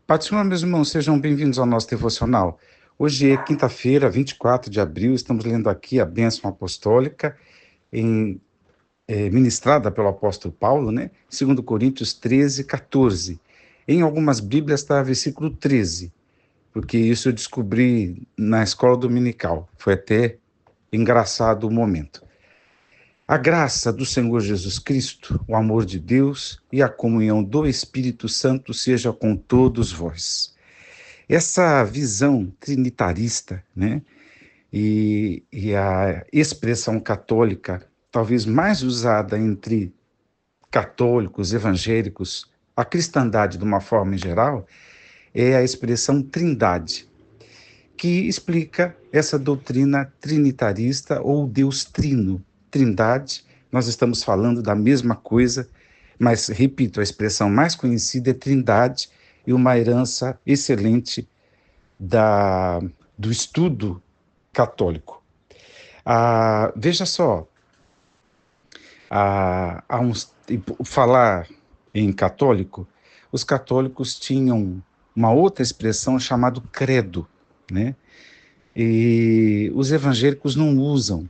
Pai do Senhor, meus irmãos, sejam bem-vindos ao nosso devocional. Hoje é quinta-feira, 24 de abril, estamos lendo aqui a bênção apostólica ministrada pelo apóstolo Paulo, né? 2 Coríntios 13, 14. Em algumas Bíblias está versículo 13, porque isso eu descobri na escola dominical. Foi até engraçado o momento. A graça do Senhor Jesus Cristo, o amor de Deus e a comunhão do Espírito Santo seja com todos vós. Essa visão trinitarista, né, e a expressão católica, talvez mais usada entre católicos, evangélicos, a cristandade de uma forma em geral, é a expressão trindade, que explica essa doutrina trinitarista ou Deus trino. Trindade, nós estamos falando da mesma coisa, mas, repito, a expressão mais conhecida é trindade e uma herança excelente do estudo católico. Veja só, falar em católico, os católicos tinham uma outra expressão chamada credo, né? E os evangélicos não usam.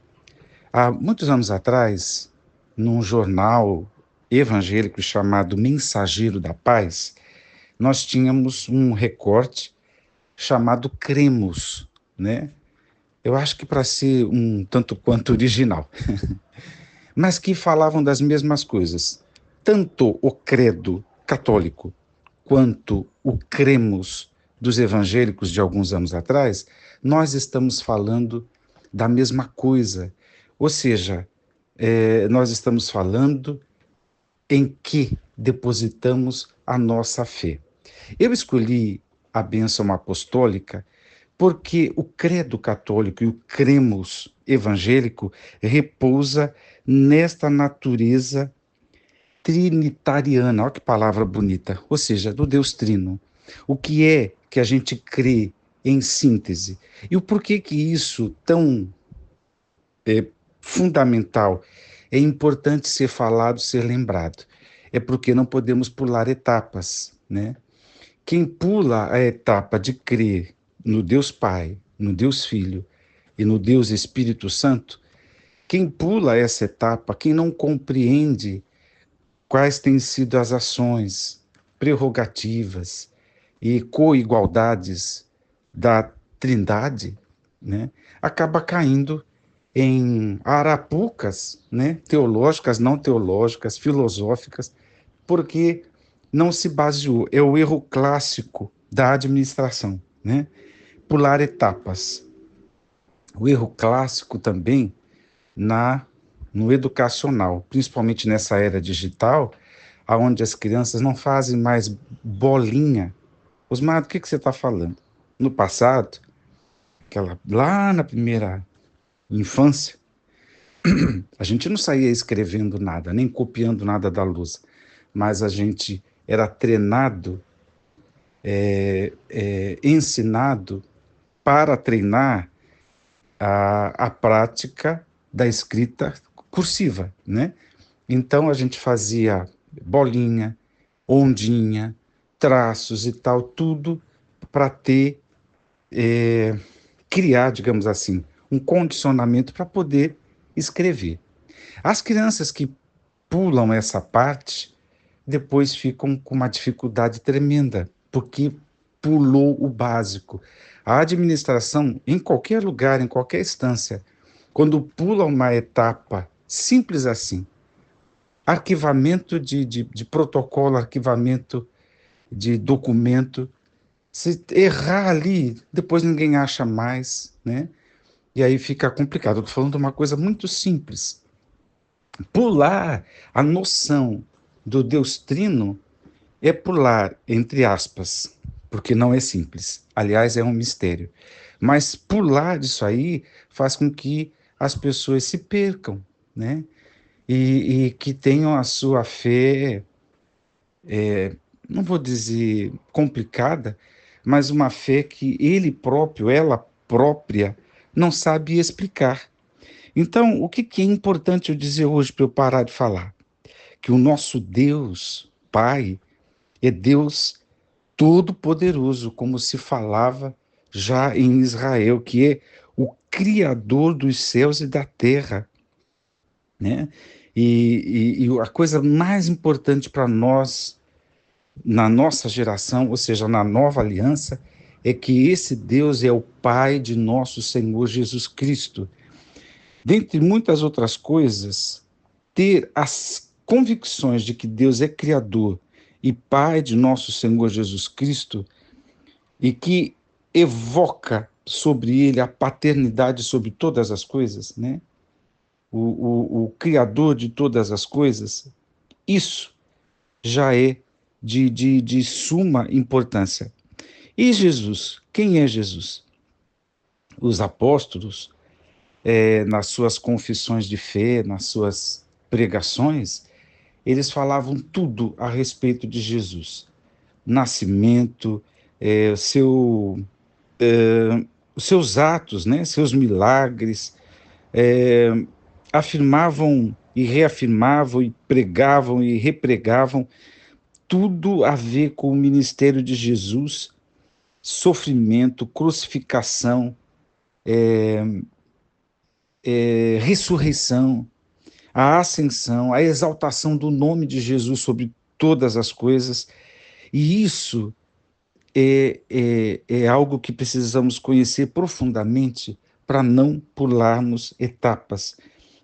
Há muitos anos atrás, num jornal evangélico chamado Mensageiro da Paz, nós tínhamos um recorte chamado Cremos, né? Eu acho que para ser um tanto quanto original, mas que falavam das mesmas coisas. Tanto o credo católico quanto o cremos dos evangélicos de alguns anos atrás, nós estamos falando da mesma coisa. Ou seja, nós estamos falando em que depositamos a nossa fé. Eu escolhi a bênção apostólica porque o credo católico e o cremos evangélico repousa nesta natureza trinitariana, olha que palavra bonita, ou seja, do Deus Trino. O que é que a gente crê em síntese? E o porquê que isso tão fundamental é importante ser falado, ser lembrado? É porque não podemos pular etapas, né? Quem pula a etapa de crer no Deus Pai, no Deus Filho e no Deus Espírito Santo, quem pula essa etapa, quem não compreende quais têm sido as ações, prerrogativas e coigualdades da Trindade, né, acaba caindo em arapucas, né, teológicas, não teológicas, filosóficas, porque não se baseou. É o erro clássico da administração, né? Pular etapas. O erro clássico também no educacional, principalmente nessa era digital, onde as crianças não fazem mais bolinha. Osmar, do que você está falando? No passado, lá na primeira infância, a gente não saía escrevendo nada, nem copiando nada da lousa, mas a gente era treinado, ensinado para treinar a prática da escrita cursiva, né? Então a gente fazia bolinha, ondinha, traços e tal, tudo para criar, digamos assim, um condicionamento para poder escrever. As crianças que pulam essa parte, depois ficam com uma dificuldade tremenda, porque pulou o básico. A administração, em qualquer lugar, em qualquer instância, quando pula uma etapa simples assim, arquivamento de protocolo, arquivamento de documento, se errar ali, depois ninguém acha mais, né? E aí fica complicado. Estou falando de uma coisa muito simples. Pular a noção do Deus Trino é pular, entre aspas, porque não é simples. Aliás, é um mistério. Mas pular disso aí faz com que as pessoas se percam, né? E que tenham a sua fé, não vou dizer complicada, mas uma fé que ele próprio, ela própria, não sabe explicar. Então, o que é importante eu dizer hoje para eu parar de falar? Que o nosso Deus, Pai, é Deus Todo-Poderoso, como se falava já em Israel, que é o Criador dos céus e da terra, né? E a coisa mais importante para nós, na nossa geração, ou seja, na nova aliança, é que esse Deus é o Pai de nosso Senhor Jesus Cristo. Dentre muitas outras coisas, ter as convicções de que Deus é Criador e Pai de nosso Senhor Jesus Cristo e que evoca sobre ele a paternidade sobre todas as coisas, né? O Criador de todas as coisas, isso já é de suma importância. E Jesus? Quem é Jesus? Os apóstolos, nas suas confissões de fé, nas suas pregações, eles falavam tudo a respeito de Jesus. Nascimento, seu, os seus atos, né, seus milagres, é, afirmavam e reafirmavam e pregavam e repregavam tudo a ver com o ministério de Jesus, sofrimento, crucificação, ressurreição, a ascensão, a exaltação do nome de Jesus sobre todas as coisas. E isso é algo que precisamos conhecer profundamente para não pularmos etapas.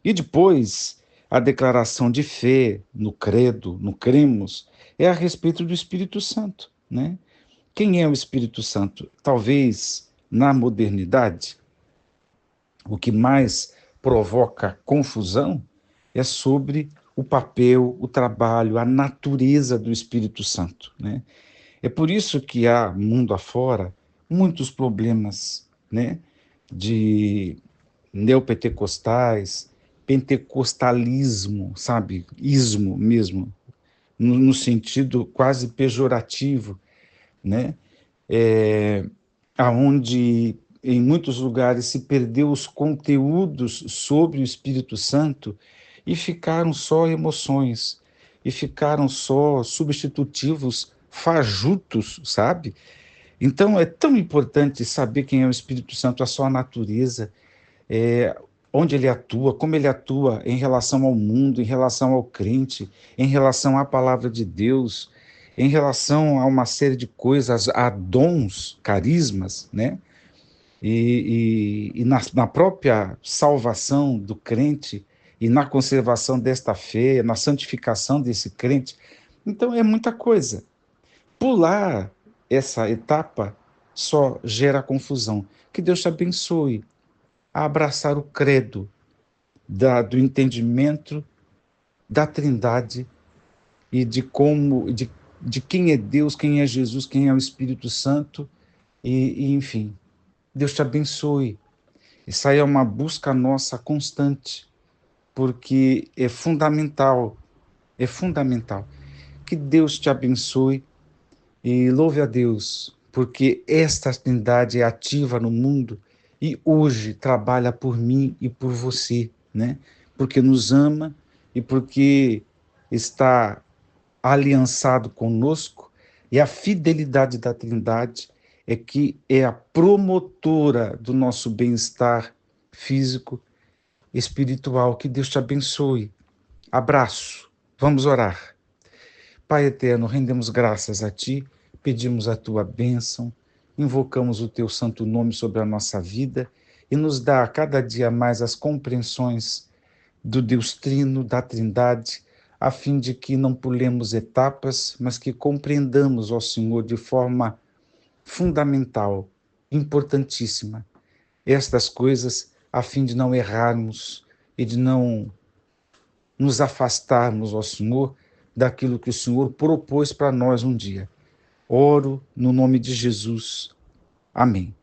E depois, a declaração de fé no credo, no cremos, é a respeito do Espírito Santo, né? Quem é o Espírito Santo? Talvez na modernidade, o que mais provoca confusão é sobre o papel, o trabalho, a natureza do Espírito Santo, né? É por isso que há, mundo afora, muitos problemas, né, de neopentecostais, pentecostalismo, sabe, ismo mesmo, no sentido quase pejorativo, né, aonde em muitos lugares se perdeu os conteúdos sobre o Espírito Santo e ficaram só emoções, e ficaram só substitutivos fajutos, sabe? Então é tão importante saber quem é o Espírito Santo, a sua natureza, é, onde ele atua, como ele atua em relação ao mundo, em relação ao crente, em relação à palavra de Deus, em relação a uma série de coisas, a dons, carismas, né? E na própria salvação do crente e na conservação desta fé, na santificação desse crente. Então é muita coisa. Pular essa etapa só gera confusão. Que Deus te abençoe a abraçar o credo do entendimento da Trindade e de como, de quem é Deus, quem é Jesus, quem é o Espírito Santo, enfim, Deus te abençoe. Isso aí é uma busca nossa constante, porque é fundamental. Que Deus te abençoe e louve a Deus, porque esta Trindade é ativa no mundo e hoje trabalha por mim e por você, né? Porque nos ama e porque está aliançado conosco, e a fidelidade da Trindade é que é a promotora do nosso bem-estar físico, espiritual. Que Deus te abençoe. Abraço. Vamos orar. Pai eterno, rendemos graças a Ti, pedimos a Tua bênção, invocamos o Teu santo nome sobre a nossa vida e nos dá a cada dia mais as compreensões do Deus Trino, da Trindade, a fim de que não pulemos etapas, mas que compreendamos, ó Senhor, de forma fundamental, importantíssima, estas coisas, a fim de não errarmos e de não nos afastarmos, ó Senhor, daquilo que o Senhor propôs para nós um dia. Oro no nome de Jesus. Amém.